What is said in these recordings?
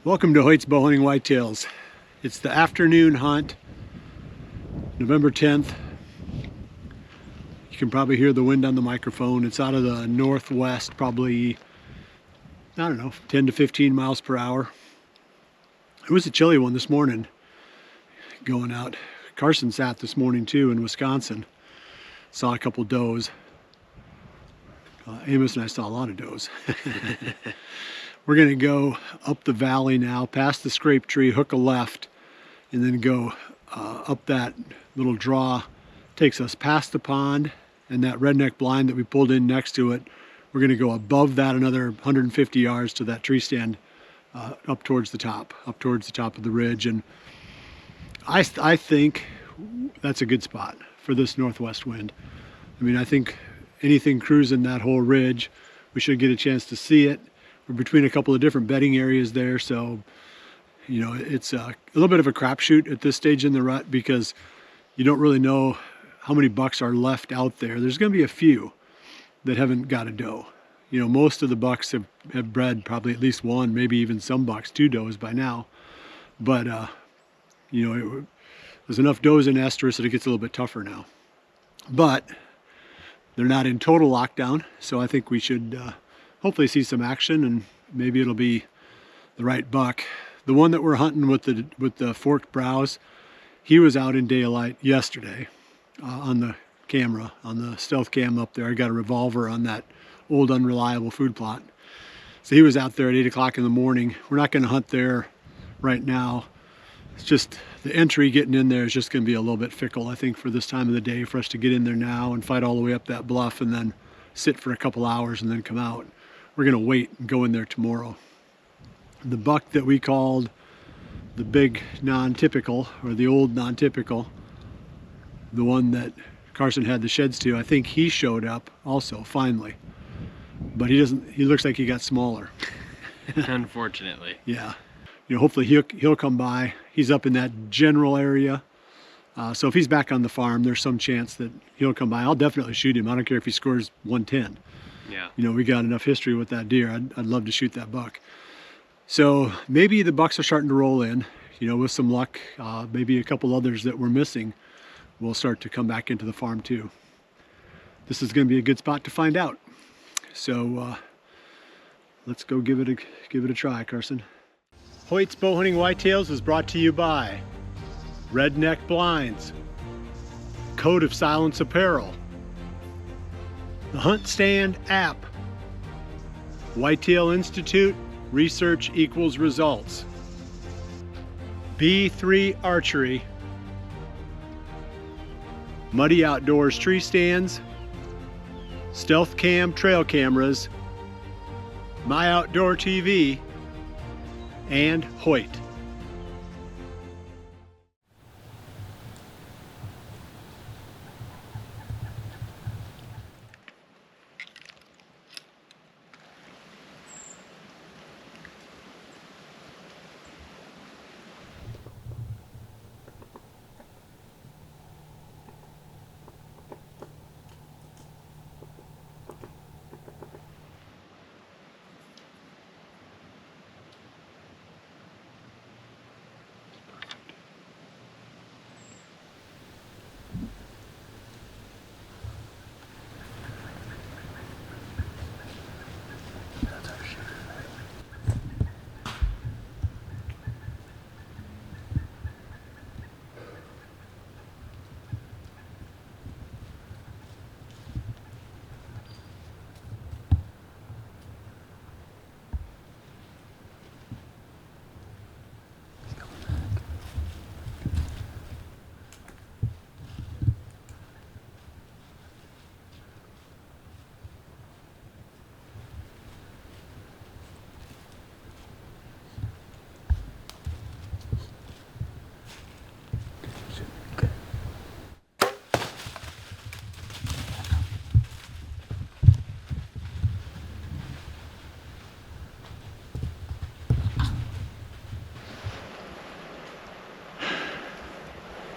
Welcome to Hoyt's Bowhunting Whitetails. It's the afternoon hunt, November 10th. You can probably hear the wind on the microphone. It's out of the northwest, probably, I don't know, 10 to 15 miles per hour. It was a chilly one this morning going out. Carson sat this morning too in Wisconsin. Saw a couple does. Amos and I saw a lot of does. We're gonna go up the valley now, past the scrape tree, hook a left, and then go up that little draw. Takes us past the pond and that redneck blind that we pulled in next to it. We're gonna go above that another 150 yards to that tree stand, up towards the top of the ridge. And I think that's a good spot for this northwest wind. I mean, I think anything cruising that whole ridge, we should get a chance to see it. We're between a couple of different bedding areas there, so you know it's a little bit of a crapshoot at this stage in the rut because you don't really know how many bucks are left out there. There's going to be a few that haven't got a doe. You know, most of the bucks have bred probably at least one, maybe even some bucks, 2 does by now. But you know, there's enough does in estrus that it gets a little bit tougher now. But they're not in total lockdown, so I think we should hopefully see some action, and maybe it'll be the right buck. The one that we're hunting with the forked brows, he was out in daylight yesterday on the camera, on the stealth cam up there. I got a revolver on that old unreliable food plot. So he was out there at 8 o'clock in the morning. We're not gonna hunt there right now. It's just the entry getting in there is just gonna be a little bit fickle, I think, for this time of the day, for us to get in there now and fight all the way up that bluff and then sit for a couple hours and then come out. We're gonna wait and go in there tomorrow. The buck that we called the big non-typical, or the old non-typical, the one that Carson had the sheds to, I think he showed up also finally, but he looks like he got smaller. Unfortunately. Yeah, you know, hopefully he'll come by. He's up in that general area, so if he's back on the farm, there's some chance that he'll come by. I'll definitely shoot him. I don't care if he scores 110. Yeah. You know, we got enough history with that deer. I'd love to shoot that buck. So maybe the bucks are starting to roll in, you know, with some luck. Maybe a couple others that we're missing will start to come back into the farm too. This is going to be a good spot to find out. So let's go give it a try, Carson. Hoyt's Bowhunting Whitetails is brought to you by Redneck Blinds, Code of Silence Apparel, the Hunt Stand app, Whitetail Institute, research equals results, B3 Archery, Muddy Outdoors tree stands, Stealth Cam trail cameras, My Outdoor TV, and Hoyt.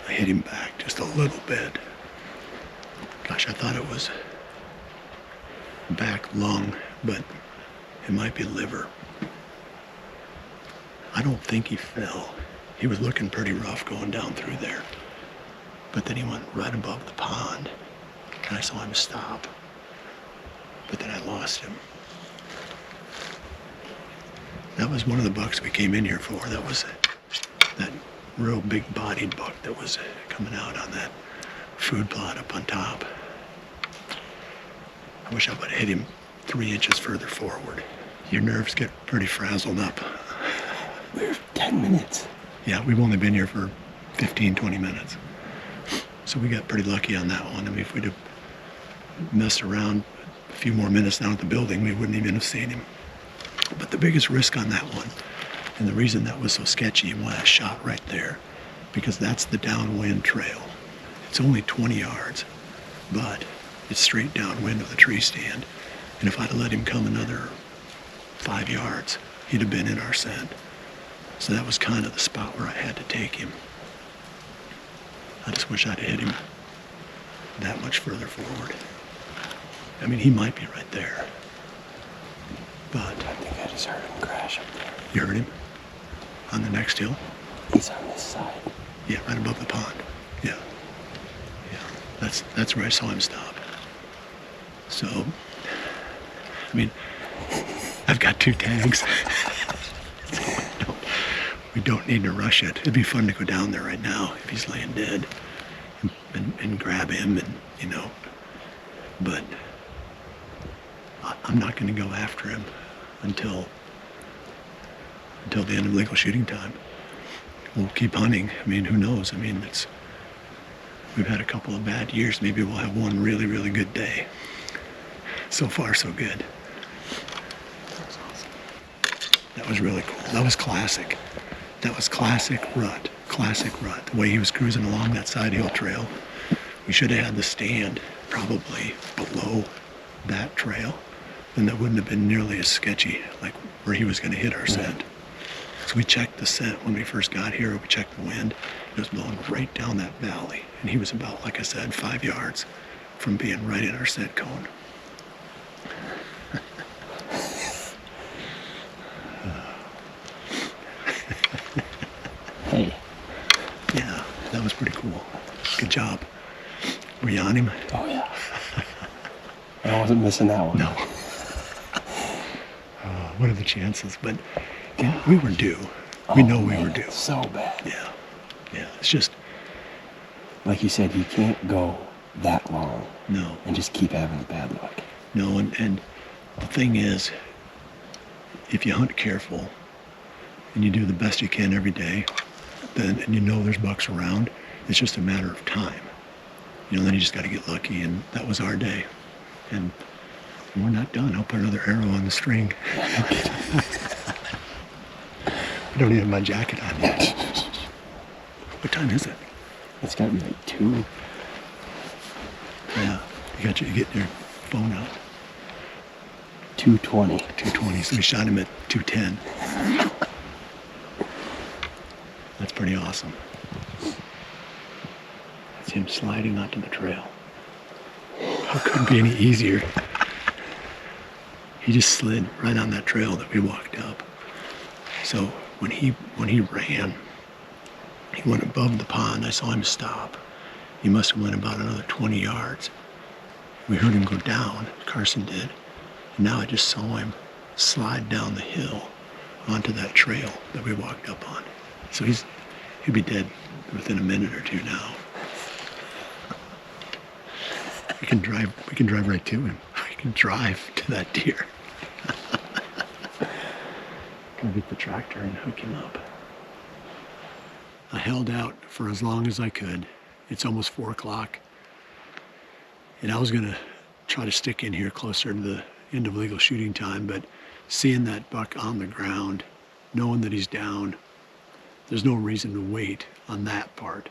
Hit him back just a little bit. Gosh, I thought it was back lung, but it might be liver. I don't think he fell. He was looking pretty rough going down through there. But then he went right above the pond, and I saw him stop. But then I lost him. That was one of the bucks we came in here for. That was that real big-bodied buck that was coming out on that food plot up on top. I wish I would have hit him 3 inches further forward. Your nerves get pretty frazzled up. We're 10 minutes. Yeah, we've only been here for 15, 20 minutes. So we got pretty lucky on that one. I mean, if we'd have messed around a few more minutes down at the building, we wouldn't even have seen him. But the biggest risk on that one, and the reason that was so sketchy and why I shot right there, because that's the downwind trail. It's only 20 yards, but it's straight downwind of the tree stand. And if I'd have let him come another 5 yards, he'd have been in our scent. So that was kind of the spot where I had to take him. I just wish I'd have hit him that much further forward. I mean, he might be right there. But I think I just heard him crash up there. you heard him? On the next hill? He's on this side. Yeah, right above the pond. Yeah. Yeah. That's where I saw him stop. So, I mean, I've got 2 tags. We don't need to rush it. It'd be fun to go down there right now if he's laying dead and grab him and, you know, but I'm not going to go after him until the end of legal shooting time. We'll keep hunting. I mean, who knows? I mean, we've had a couple of bad years. Maybe we'll have one really, really good day. So far, so good. That was awesome. That was really cool. That was classic. That was classic rut. Classic rut. The way he was cruising along that side hill trail. We should have had the stand probably below that trail. Then that wouldn't have been nearly as sketchy, like where he was going to hit our scent. So we checked the scent when we first got here. We checked the wind. It was blowing right down that valley. And he was about, like I said, 5 yards from being right in our scent cone. Hey. Yeah, that was pretty cool. Good job. Were you on him? Oh, yeah. I wasn't missing that one. No. What are the chances? But yeah, we were due. We know we were due. So bad. Yeah. Yeah. It's just, Like you said, you can't go that long no. and just keep having the bad luck. No, and the thing is, if you hunt careful and you do the best you can every day, then and you know there's bucks around, it's just a matter of time. You know, then you just got to get lucky, and that was our day. And we're not done. I'll put another arrow on the string. I don't even have my jacket on yet. What time is it? It's got to be like 2. Yeah, you get your phone out. 2:20. 2:20, so we shot him at 2:10. That's pretty awesome. That's him sliding onto the trail. How could it be any easier? He just slid right on that trail that we walked up. So when he ran, he went above the pond. I saw him stop. He must have went about another 20 yards. We heard him go down, Carson did. And now I just saw him slide down the hill onto that trail that we walked up on. So he'd be dead within a minute or two now. We can drive right to him. We can drive to that deer. Gonna get the tractor and hook him up. I held out for as long as I could. It's almost 4 o'clock. And I was gonna try to stick in here closer to the end of legal shooting time, but seeing that buck on the ground, knowing that he's down, there's no reason to wait on that part.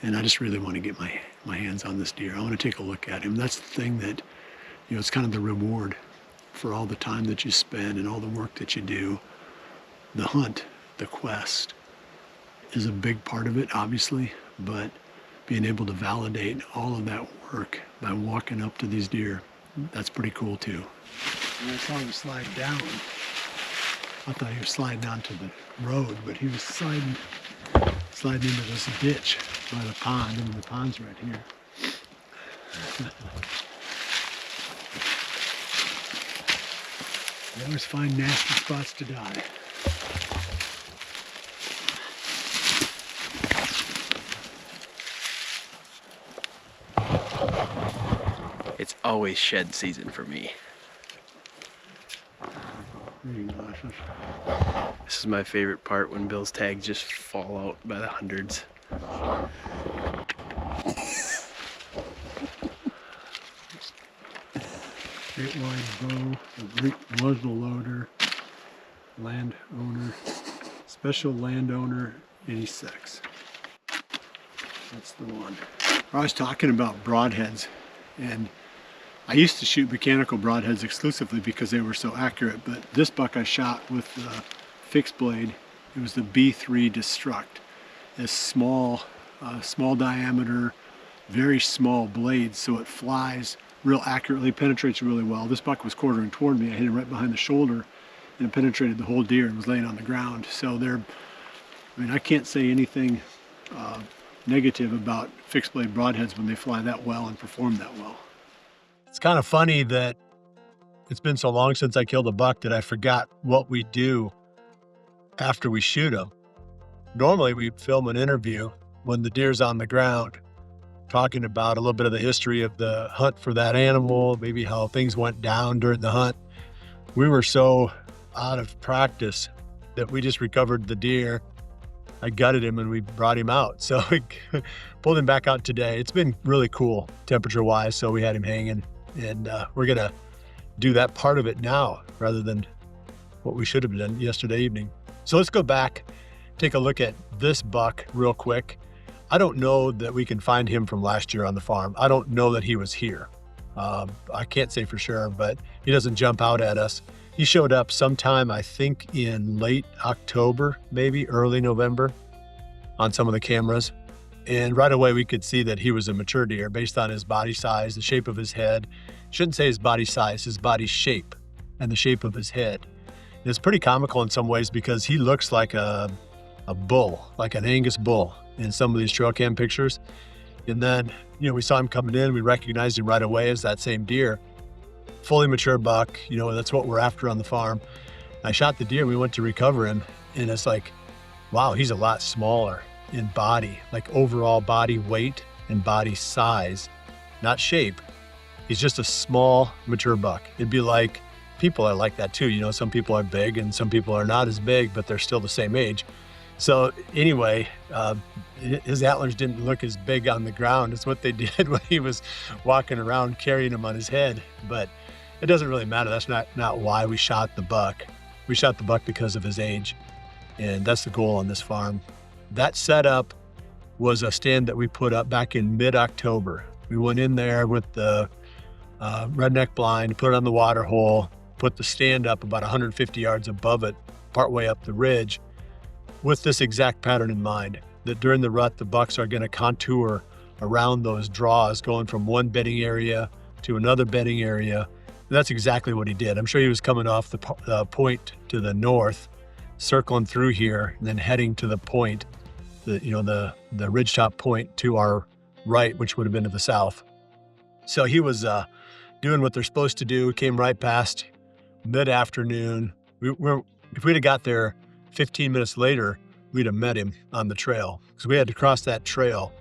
And I just really want to get my hands on this deer. I want to take a look at him. That's the thing that, you know, it's kind of the reward for all the time that you spend and all the work that you do. The hunt, the quest, is a big part of it, obviously, but being able to validate all of that work by walking up to these deer, that's pretty cool too. And I saw him slide down. I thought he was sliding onto the road, but he was sliding into this ditch by the pond, and the pond's right here. They always find nasty spots to die. It's always shed season for me. Reading glasses. This is my favorite part, when Bill's tags just fall out by the hundreds. Great wide bow, a muzzle loader, landowner, special landowner 86. That's the one. I was talking about broadheads, and I used to shoot mechanical broadheads exclusively because they were so accurate, but this buck I shot with the fixed blade. It was the B3 Destruct. This small diameter, very small blade, so it flies real accurately, penetrates really well. This buck was quartering toward me. I hit him right behind the shoulder, and it penetrated the whole deer and was laying on the ground. So I can't say anything negative about fixed blade broadheads when they fly that well and perform that well. It's kind of funny that it's been so long since I killed a buck that I forgot what we do after we shoot them. Normally we film an interview when the deer's on the ground, talking about a little bit of the history of the hunt for that animal, maybe how things went down during the hunt. We were so out of practice that we just recovered the deer. I gutted him and we brought him out. So we pulled him back out today. It's been really cool temperature wise, so we had him hanging, and we're gonna do that part of it now rather than what we should have done yesterday evening. So let's go back, take a look at this buck real quick. I don't know that we can find him from last year on the farm. I don't know that he was here. I can't say for sure, but he doesn't jump out at us. He showed up sometime, I think in late October, maybe early November, on some of the cameras. And right away we could see that he was a mature deer based on his body size, the shape of his head. Shouldn't say his body size, his body shape and the shape of his head. And it's pretty comical in some ways because he looks like a bull, like an Angus bull in some of these trail cam pictures. And then, we saw him coming in, we recognized him right away as that same deer. Fully mature buck, that's what we're after on the farm. I shot the deer, we went to recover him, and it's like, wow, he's a lot smaller in body, like overall body weight and body size, not shape. He's just a small, mature buck. It'd be like, people are like that too. Some people are big and some people are not as big, but they're still the same age. So anyway, his antlers didn't look as big on the ground as what they did when he was walking around carrying them on his head. But it doesn't really matter. That's not why we shot the buck. We shot the buck because of his age, and that's the goal on this farm. That setup was a stand that we put up back in mid-October. We went in there with the redneck blind, put it on the water hole, put the stand up about 150 yards above it, partway up the ridge, with this exact pattern in mind, that during the rut, the bucks are going to contour around those draws, going from one bedding area to another bedding area. And that's exactly what he did. I'm sure he was coming off the point to the north, circling through here, and then heading to the point, the ridgetop point to our right, which would have been to the south. So he was doing what they're supposed to do, came right past mid-afternoon. If we'd have got there 15 minutes later, we'd have met him on the trail, because we had to cross that trail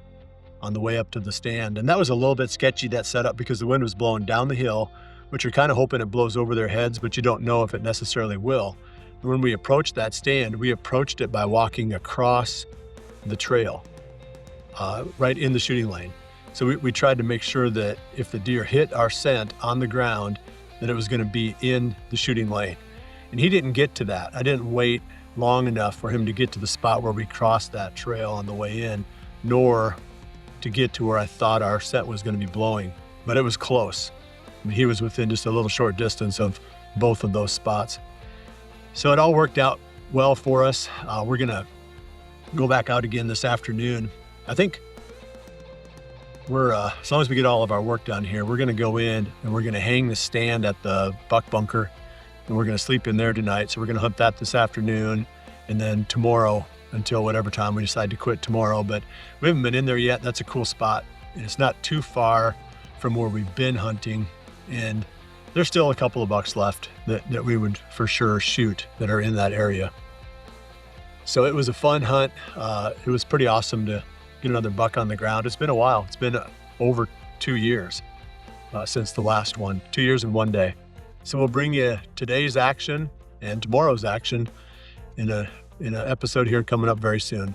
on the way up to the stand. And that was a little bit sketchy, that setup, because the wind was blowing down the hill, which you're kind of hoping it blows over their heads, but you don't know if it necessarily will. And when we approached that stand, we approached it by walking across the trail, right in the shooting lane. So we tried to make sure that if the deer hit our scent on the ground, that it was going to be in the shooting lane. And he didn't get to that. I didn't wait long enough for him to get to the spot where we crossed that trail on the way in, nor to get to where I thought our scent was going to be blowing, but it was close. I mean, he was within just a little short distance of both of those spots. So it all worked out well for us. We're going to go back out again this afternoon. I think as long as we get all of our work done here, we're going to go in and we're going to hang the stand at the buck bunker and we're gonna sleep in there tonight. So we're gonna hunt that this afternoon, and then tomorrow until whatever time we decide to quit tomorrow. But we haven't been in there yet. That's a cool spot. And it's not too far from where we've been hunting. And there's still a couple of bucks left that we would for sure shoot that are in that area. So it was a fun hunt. It was pretty awesome to get another buck on the ground. It's been a while. It's been over 2 years since the last one, 2 years and 1 day. So we'll bring you today's action and tomorrow's action in an episode here coming up very soon.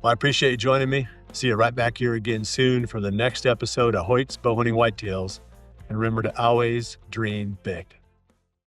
Well, I appreciate you joining me. See you right back here again soon for the next episode of Hoyt's Bowhunting Whitetails. And remember to always dream big.